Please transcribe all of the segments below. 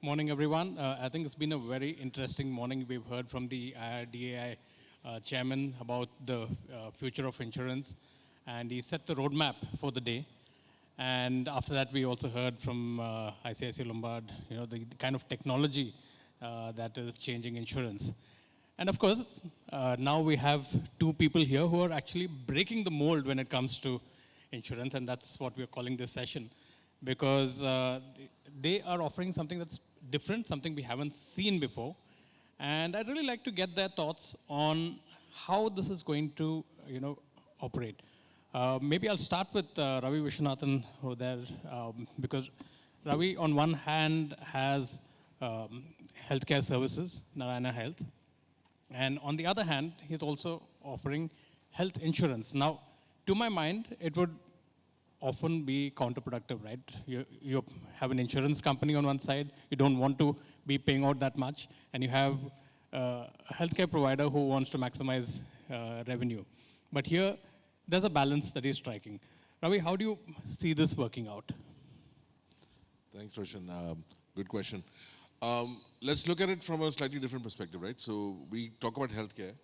Morning, everyone. I think it's been a very interesting morning. We've heard from the IRDAI chairman about the future of insurance, and he set the roadmap for the day. And after that, we also heard from ICICI Lombard, the kind of technology that is changing insurance. And of course, now we have two people here who are actually breaking the mold when it comes to insurance, and that's what we're calling this session, because they are offering something that's different, something we haven't seen before. And I'd really like to get their thoughts on how this is going to, operate. Maybe I'll start with Ravi Vishwanathan over there, because Ravi, on one hand, has healthcare services, Narayana Health, and on the other hand, he's also offering health insurance. Now, to my mind, it would often be counterproductive, right? You have an insurance company on one side, you don't want to be paying out that much, and you have a healthcare provider who wants to maximize revenue. But here, there's a balance that he's striking. Ravi, how do you see this working out? Thanks, Roshun. Good question. Let's look at it from a slightly different perspective, right? So we talk about healthcare,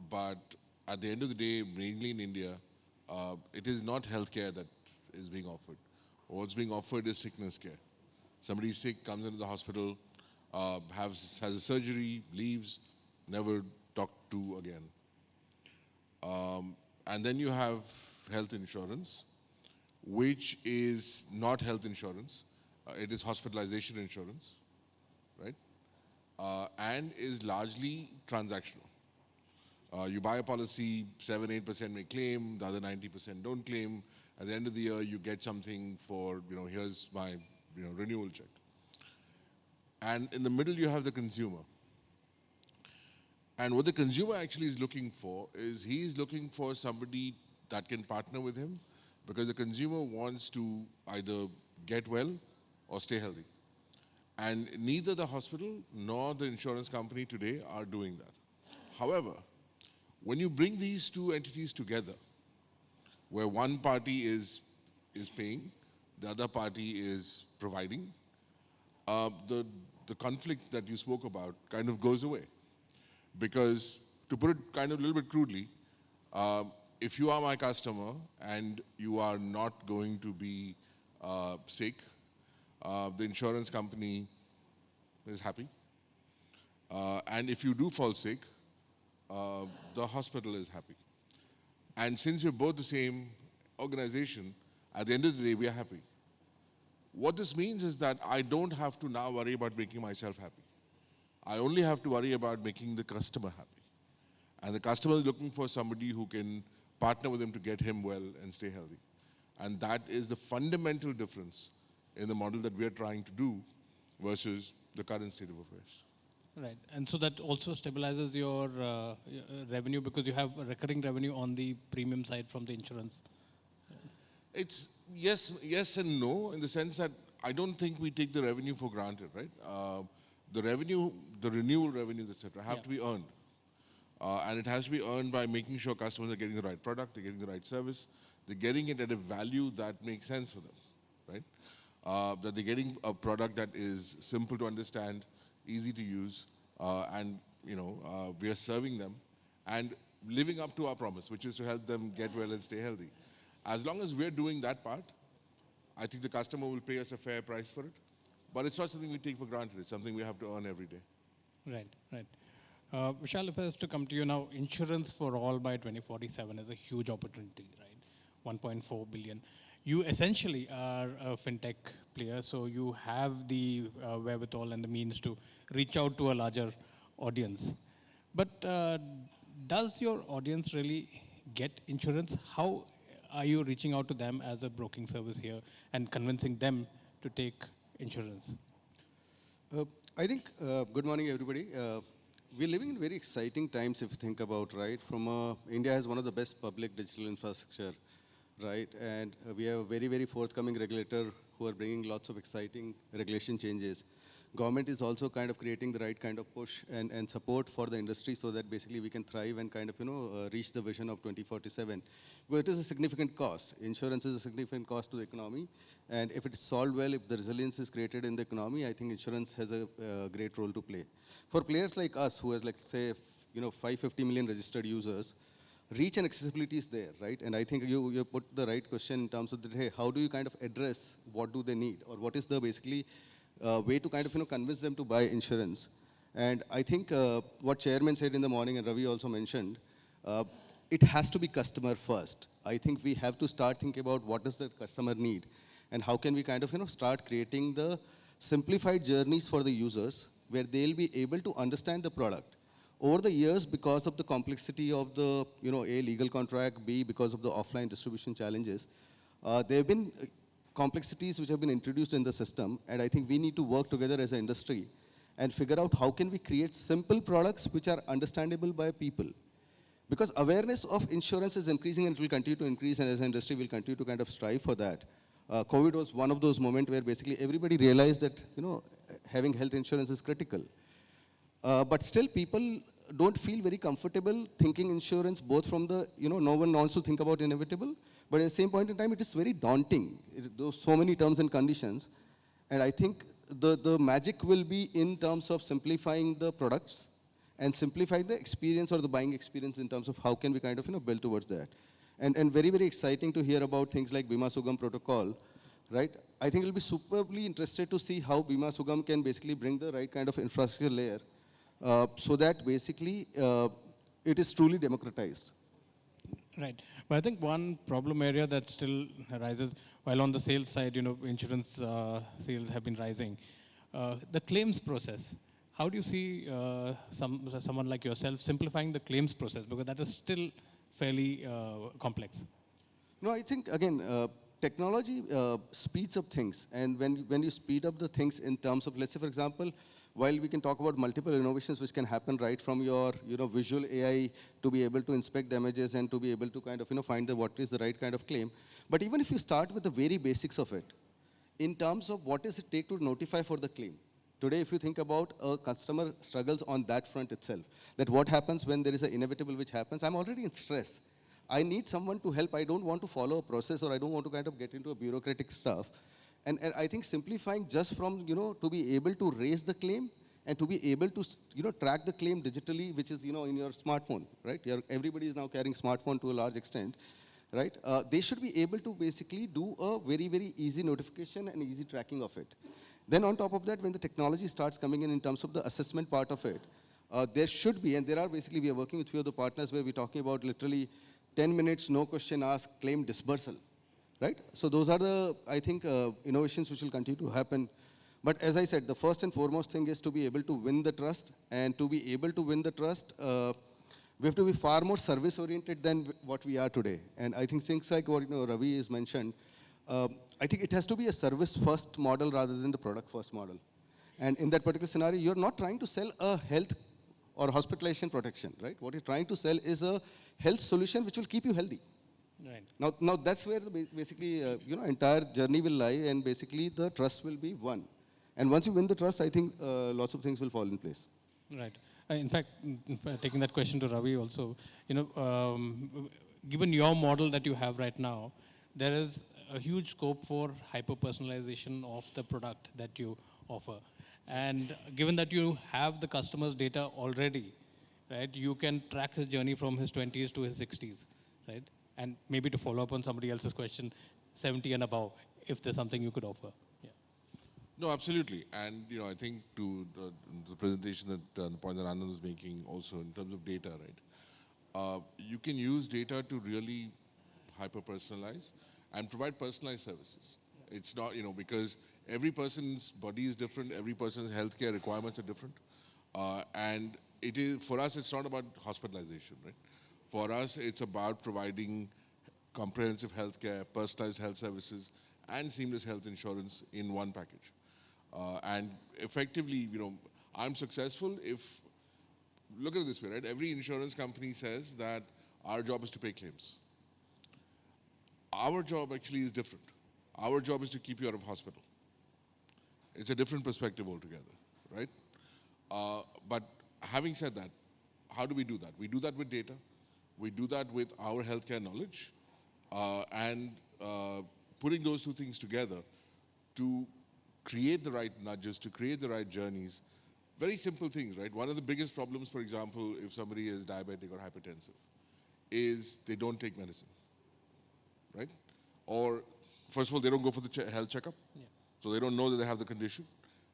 but at the end of the day, mainly in India, it is not healthcare that is being offered. What's being offered is sickness care. Somebody's sick, comes into the hospital, has a surgery, leaves, never talked to again. And then you have health insurance, which is not health insurance. It is hospitalization insurance, right? And is largely transactional. You buy a policy, 7-8% may claim, the other 90% don't claim. At the end of the year, you get something for, here's my renewal check. And in the middle, you have the consumer. And what the consumer actually is looking for is he's looking for somebody that can partner with him, because the consumer wants to either get well or stay healthy. And neither the hospital nor the insurance company today are doing that. However, when you bring these two entities together, where one party is paying, the other party is providing, the conflict that you spoke about kind of goes away. Because to put it kind of a little bit crudely, if you are my customer and you are not going to be sick, the insurance company is happy. And if you do fall sick, the hospital is happy. And since we're both the same organization, at the end of the day, we are happy. What this means is that I don't have to now worry about making myself happy. I only have to worry about making the customer happy. And the customer is looking for somebody who can partner with him to get him well and stay healthy. And that is the fundamental difference in the model that we are trying to do versus the current state of affairs. Right, and so that also stabilizes your revenue, because you have a recurring revenue on the premium side from the insurance. It's yes and no, in the sense that I don't think we take the revenue for granted, right? The revenue, the renewal revenues, etc., have to be earned. And it has to be earned by making sure customers are getting the right product, they're getting the right service, they're getting it at a value that makes sense for them, right? That they're getting a product that is simple to understand, easy to use, and we are serving them and living up to our promise, which is to help them get well and stay healthy. As long as we're doing that part, I think the customer will pay us a fair price for it. But it's not something we take for granted. It's something we have to earn every day. Right, right. Vishal, if I was to come to you now, insurance for all by 2047 is a huge opportunity, right? 1.4 billion. You essentially are a fintech player, so you have the wherewithal and the means to reach out to a larger audience. But does your audience really get insurance? How are you reaching out to them as a broking service here and convincing them to take insurance? I think, good morning, everybody. We're living in very exciting times if you think about, right? India has one of the best public digital infrastructure, right? And we have a very, very forthcoming regulator who are bringing lots of exciting regulation changes. Government is also kind of creating the right kind of push and support for the industry so that basically we can thrive and kind of, reach the vision of 2047. But it is a significant cost. Insurance is a significant cost to the economy. And if it is solved well, if the resilience is created in the economy, I think insurance has a great role to play. For players like us, who has, like, say, 550 million registered users, reach and accessibility is there, right? And I think you put the right question in terms of, hey, how do you kind of address what do they need, or what is the basically way to kind of convince them to buy insurance? And I think what Chairman said in the morning, and Ravi also mentioned, uh, it has to be customer first. I think we have to start thinking about what does the customer need, and how can we kind of start creating the simplified journeys for the users where they'll be able to understand the product. Over the years, because of the complexity of the, A, legal contract, B, because of the offline distribution challenges, there have been complexities which have been introduced in the system, and I think we need to work together as an industry and figure out how can we create simple products which are understandable by people. Because awareness of insurance is increasing and it will continue to increase, and as an industry we'll continue to kind of strive for that. COVID was one of those moments where basically everybody realized that, having health insurance is critical. But still people don't feel very comfortable thinking insurance both from the, no one wants to think about inevitable, but at the same point in time, it is very daunting. Those so many terms and conditions. And I think the magic will be in terms of simplifying the products and simplify the experience or the buying experience in terms of how can we kind of, build towards that. And very, very exciting to hear about things like Bima Sugam protocol, right? I think it'll be superbly interested to see how Bima Sugam can basically bring the right kind of infrastructure layer so that basically it is truly democratized. Right. But I think one problem area that still arises, while on the sales side, insurance sales have been rising, the claims process. How do you see someone like yourself simplifying the claims process? Because that is still fairly complex. No, I think, again, technology speeds up things. And when you speed up the things in terms of, let's say, for example, while we can talk about multiple innovations which can happen right from your visual AI to be able to inspect damages and to be able to kind of find what is the right kind of claim. But even if you start with the very basics of it, in terms of what does it take to notify for the claim. Today, if you think about a customer struggles on that front itself, that what happens when there is an inevitable which happens, I'm already in stress. I need someone to help. I don't want to follow a process, or I don't want to kind of get into a bureaucratic stuff. And I think simplifying just from, to be able to raise the claim and to be able to, track the claim digitally, which is, in your smartphone, right? Everybody is now carrying smartphone to a large extent, right? They should be able to basically do a very, very easy notification and easy tracking of it. Then on top of that, when the technology starts coming in terms of the assessment part of it, there should be, and there are basically, we are working with few of the partners where we're talking about literally 10 minutes, no question asked, claim dispersal. Right? So those are the, I think, innovations which will continue to happen. But as I said, the first and foremost thing is to be able to win the trust. And to be able to win the trust, we have to be far more service-oriented than what we are today. And I think things like what Ravi has mentioned, I think it has to be a service-first model rather than the product-first model. And in that particular scenario, you're not trying to sell a health or hospitalization protection, right? What you're trying to sell is a health solution which will keep you healthy. Right. Now that's where basically, entire journey will lie, and basically the trust will be won. And once you win the trust, I think lots of things will fall in place. Right. In fact, taking that question to Ravi also, given your model that you have right now, there is a huge scope for hyper-personalization of the product that you offer. And given that you have the customer's data already, right, you can track his journey from his 20s to his 60s, right? And maybe to follow up on somebody else's question, 70 and above, if there's something you could offer. Yeah. No, absolutely. And, I think to the presentation that the point that Anand was making also in terms of data, right? You can use data to really hyper-personalize and provide personalized services. It's not, because every person's body is different, every person's healthcare requirements are different. And it is, for us, it's not about hospitalization, right? For us, it's about providing comprehensive healthcare, personalized health services, and seamless health insurance in one package. And effectively, I'm successful if, look at it this way, right? Every insurance company says that our job is to pay claims. Our job actually is different. Our job is to keep you out of hospital. It's a different perspective altogether. right? But having said that, how do we do that? We do that with data. We do that with our healthcare knowledge, and putting those two things together to create the right nudges, to create the right journeys. Very simple things, right? One of the biggest problems, for example, if somebody is diabetic or hypertensive, is they don't take medicine, right? Or, first of all, they don't go for the health checkup, so they don't know that they have the condition.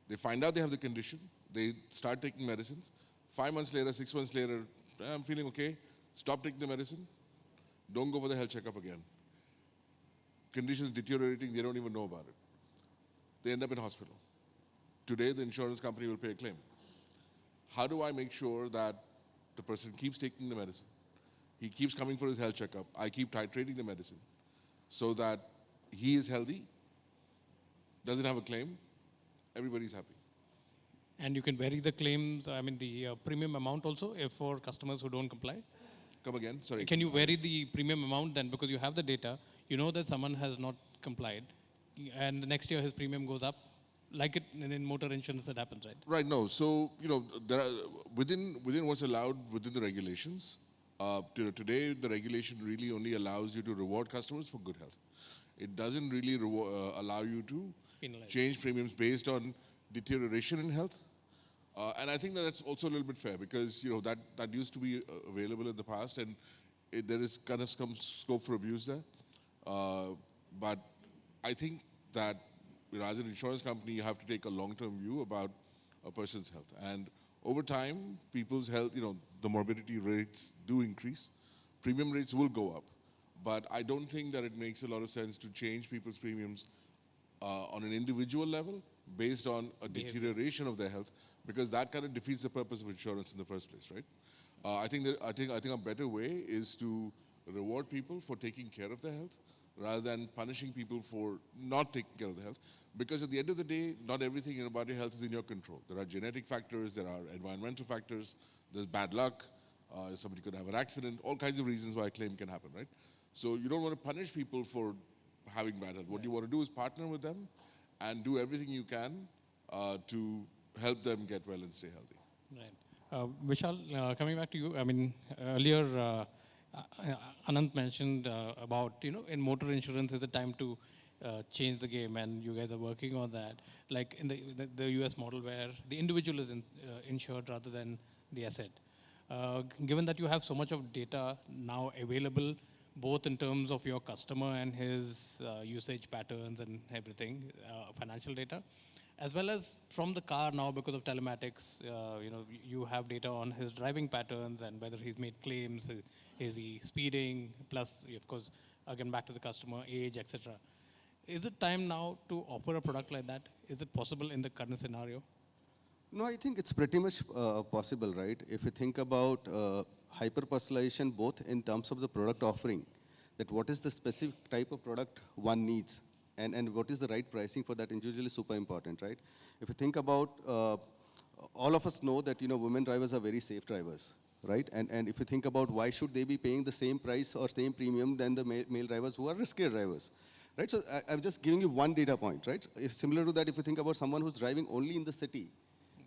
They find out they have the condition, they start taking medicines. 5 months later, 6 months later, I'm feeling okay, stop taking the medicine, don't go for the health checkup again. Conditions deteriorating, they don't even know about it. They end up in hospital. Today, the insurance company will pay a claim. How do I make sure that the person keeps taking the medicine, he keeps coming for his health checkup, I keep titrating the medicine, so that he is healthy, doesn't have a claim, everybody's happy. And you can vary the claims, I mean the premium amount also if for customers who don't comply. Come again, sorry. Can you vary the premium amount then, because you have the data, you know that someone has not complied, and the next year his premium goes up, like it in motor insurance that happens, right? Right, no. So, there are, within what's allowed within the regulations, today the regulation really only allows you to reward customers for good health. It doesn't really allow you to Penalize. change premiums based on deterioration in health. And I think that that's also a little bit fair because, that used to be available in the past, and there is kind of some scope for abuse there. But I think that, as an insurance company, you have to take a long-term view about a person's health. And over time, people's health, the morbidity rates do increase. Premium rates will go up. But I don't think that it makes a lot of sense to change people's premiums on an individual level based on a deterioration of their health, because that kind of defeats the purpose of insurance in the first place, right? I think a better way is to reward people for taking care of their health rather than punishing people for not taking care of their health. Because at the end of the day, not everything about your health is in your control. There are genetic factors, there are environmental factors, there's bad luck, somebody could have an accident, all kinds of reasons why a claim can happen, right? So you don't want to punish people for having bad health. What you want to do is partner with them and do everything you can to help them get well and stay healthy. Right. Vishal, coming back to you, I mean, earlier Anant mentioned about, in motor insurance is the time to change the game, and you guys are working on that. Like in the US model where the individual is insured rather than the asset. Given that you have so much of data now available, both in terms of your customer and his usage patterns and everything, financial data, as well as from the car now because of telematics, you have data on his driving patterns and whether he's made claims, is he speeding, plus, of course, again, back to the customer, age, etc. Is it time now to offer a product like that? Is it possible in the current scenario? No, I think it's pretty much possible, right? If you think about hyper-personalization, both in terms of the product offering, that what is the specific type of product one needs, and what is the right pricing for that individual is super important, right? If you think about, all of us know that, women drivers are very safe drivers, right? And if you think about why should they be paying the same price or same premium than the male drivers who are riskier drivers, right? So I'm just giving you one data point, right? If similar to that, if you think about someone who's driving only in the city,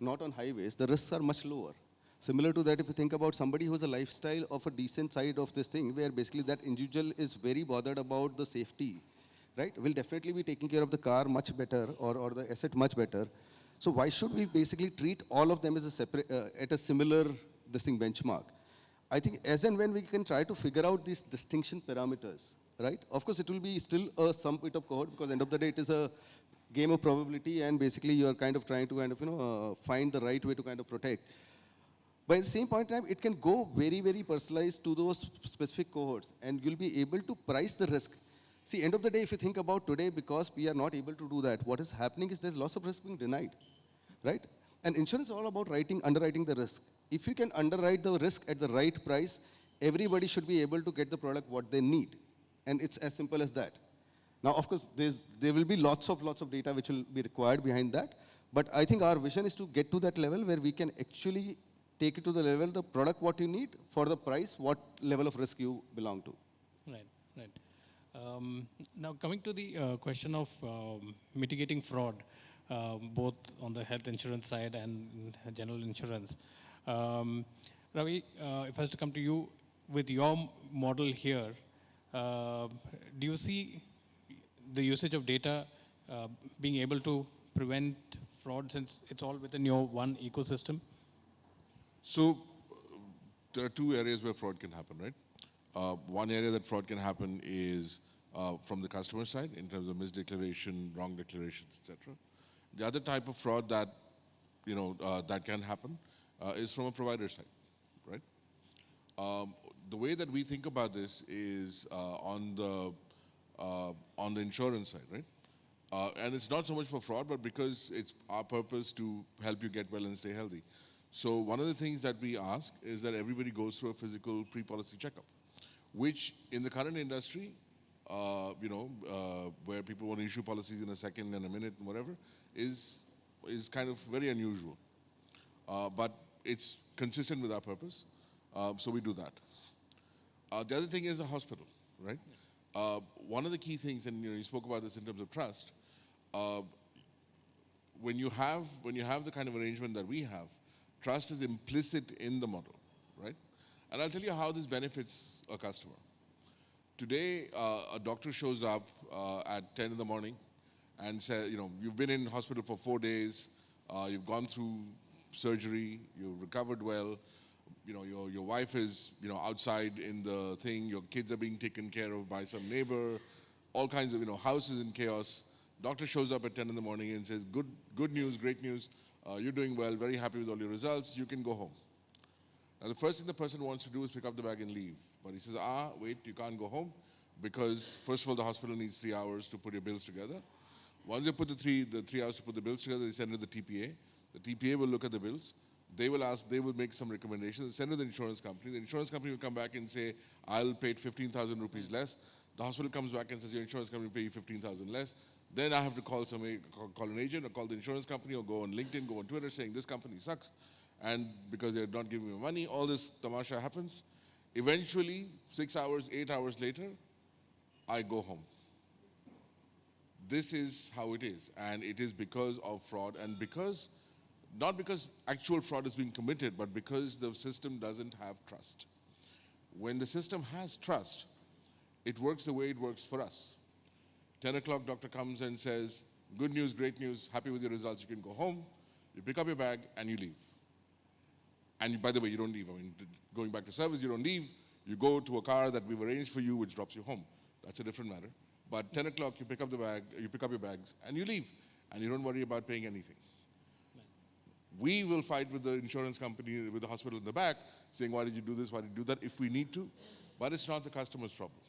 not on highways, the risks are much lower. Similar to that, if you think about somebody who has a lifestyle of a decent side of this thing, where basically that individual is very bothered about the safety, right? Will definitely be taking care of the car much better, or the asset much better. So why should we basically treat all of them as a separate, at a similar benchmark? I think as and when we can try to figure out these distinction parameters, right? Of course, it will be still some bit of cohort, because end of the day, it is a game of probability, and basically you are kind of trying to find the right way to kind of protect. But at the same point in time, it can go very, very personalized to those specific cohorts, and you'll be able to price the risk. See, end of the day, if you think about today, because we are not able to do that, what is happening is there's lots of risk being denied, right? And insurance is all about underwriting the risk. If you can underwrite the risk at the right price, everybody should be able to get the product what they need. And it's as simple as that. Now, of course, there will be lots of data which will be required behind that. But I think our vision is to get to that level where we can actually take it to the level, the product what you need, for the price, what level of risk you belong to. Right, right. Now, coming to the question of mitigating fraud, both on the health insurance side and general insurance. Um, Ravi, if I was to come to you with your model here, uh, do you see the usage of data being able to prevent fraud since it's all within your one ecosystem? So there are two areas where fraud can happen, right? One area that fraud can happen is from the customer side in terms of misdeclaration, wrong declarations, etc. The other type of fraud that that can happen is from a provider side, right? The way that we think about this is on the insurance side, right? And it's not so much for fraud, but because it's our purpose to help you get well and stay healthy. So one of the things that we ask is that everybody goes through a physical pre-policy checkup, which in the current industry, where people want to issue policies in a second and a minute and whatever, is kind of very unusual. But it's consistent with our purpose, so we do that. The other thing is the hospital, right? One of the key things, and you spoke about this in terms of trust, uh, when you have the kind of arrangement that we have, trust is implicit in the model, right? And I'll tell you how this benefits a customer. Today, a doctor shows up at 10 in the morning and says, you've been in hospital for 4 days, you've gone through surgery, you've recovered well, your wife is, outside in the thing, your kids are being taken care of by some neighbor, all kinds of, house is in chaos. Doctor shows up at 10 in the morning and says, good news, great news, you're doing well, very happy with all your results, you can go home. Now, the first thing the person wants to do is pick up the bag and leave. But he says, wait, you can't go home because, first of all, the hospital needs 3 hours to put your bills together. Once they put the three hours to put the bills together, they send it to the TPA. The TPA will look at the bills. They will make some recommendations, send it to the insurance company. The insurance company will come back and say, I'll pay 15,000 rupees less. The hospital comes back and says, your insurance company will pay you 15,000 less. Then I have to call an agent or call the insurance company or go on LinkedIn, go on Twitter saying this company sucks. And because they're not giving me money, all this tamasha happens. Eventually, 6 hours, 8 hours later, I go home. This is how it is. And it is because of fraud and not because actual fraud is being committed, but because the system doesn't have trust. When the system has trust, it works the way it works for us. 10 o'clock, doctor comes and says, good news, great news, happy with your results, you can go home. You pick up your bag and you leave. And by the way, you don't leave. I mean, going back to service, you don't leave. You go to a car that we've arranged for you, which drops you home. That's a different matter. But 10 o'clock, you pick up your bags, and you leave. And you don't worry about paying anything. We will fight with the insurance company, with the hospital in the back, saying, why did you do this, why did you do that, if we need to. But it's not the customer's problem.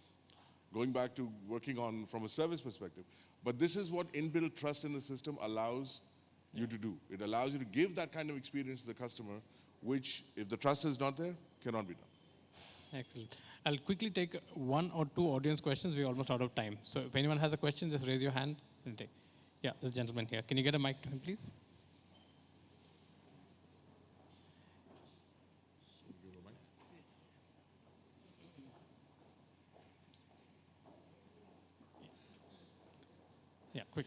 Going back to working on from a service perspective. But this is what inbuilt trust in the system allows you to do. It allows you to give that kind of experience to the customer, which, if the trust is not there, cannot be done. Excellent. I'll quickly take one or two audience questions. We're almost out of time. So if anyone has a question, just raise your hand and take. Yeah, the gentleman here. Can you get a mic to him, please? Yeah, quick.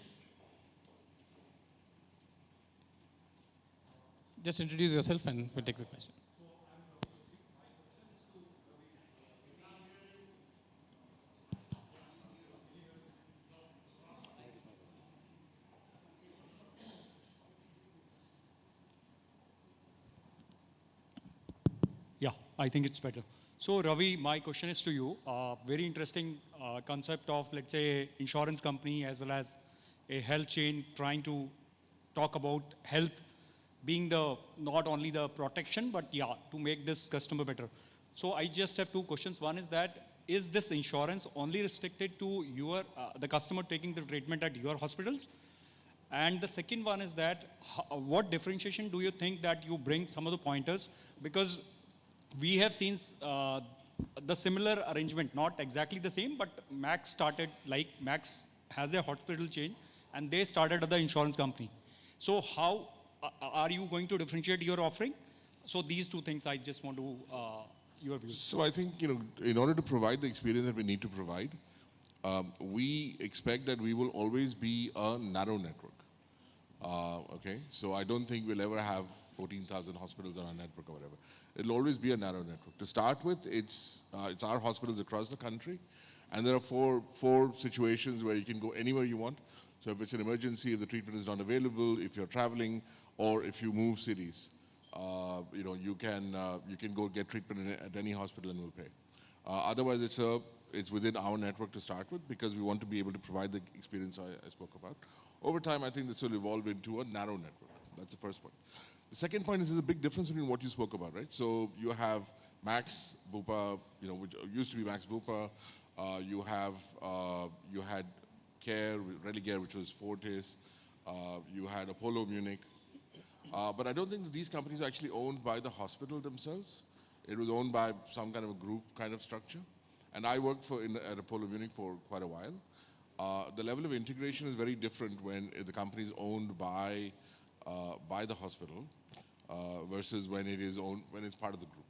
Just introduce yourself and we'll take the question. Yeah, I think it's better. So Ravi, my question is to you. Very interesting concept of, let's say, insurance company as well as a health chain trying to talk about health being the not only the protection, but yeah, to make this customer better. So I just have two questions. One is that, is this insurance only restricted to your the customer taking the treatment at your hospitals? And the second one is that, what differentiation do you think that you bring some of the pointers? Because we have seen the similar arrangement, not exactly the same, but Max started, like Max has a hospital chain and they started the insurance company. So how are you going to differentiate your offering? So these two things I just want to, your views. So I think, in order to provide the experience that we need to provide, we expect that we will always be a narrow network. Okay, so I don't think we'll ever have 14,000 hospitals on our network or whatever. It'll always be a narrow network. To start with, it's our hospitals across the country, and there are four situations where you can go anywhere you want. So if it's an emergency, if the treatment is not available, if you're traveling, or if you move cities, you can go get treatment at any hospital and we'll pay. Otherwise, it's within our network to start with because we want to be able to provide the experience I spoke about. Over time, I think this will evolve into a narrow network. That's the first point. The second point is there's a big difference between what you spoke about, right? So you have Max, Bupa, which used to be Max Bupa. You had Care, Religare, which was Fortis. You had Apollo Munich. But I don't think that these companies are actually owned by the hospital themselves. It was owned by some kind of a group kind of structure. And I worked at Apollo Munich for quite a while. The level of integration is very different when the company is owned by the hospital versus when it's part of the group.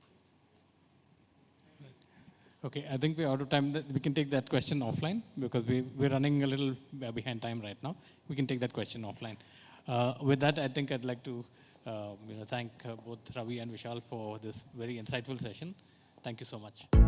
Okay, I think we're out of time. We can take that question offline because we're running a little behind time right now. We can take that question offline. With that, I think I'd like to thank both Ravi and Vishal for this very insightful session. Thank you so much.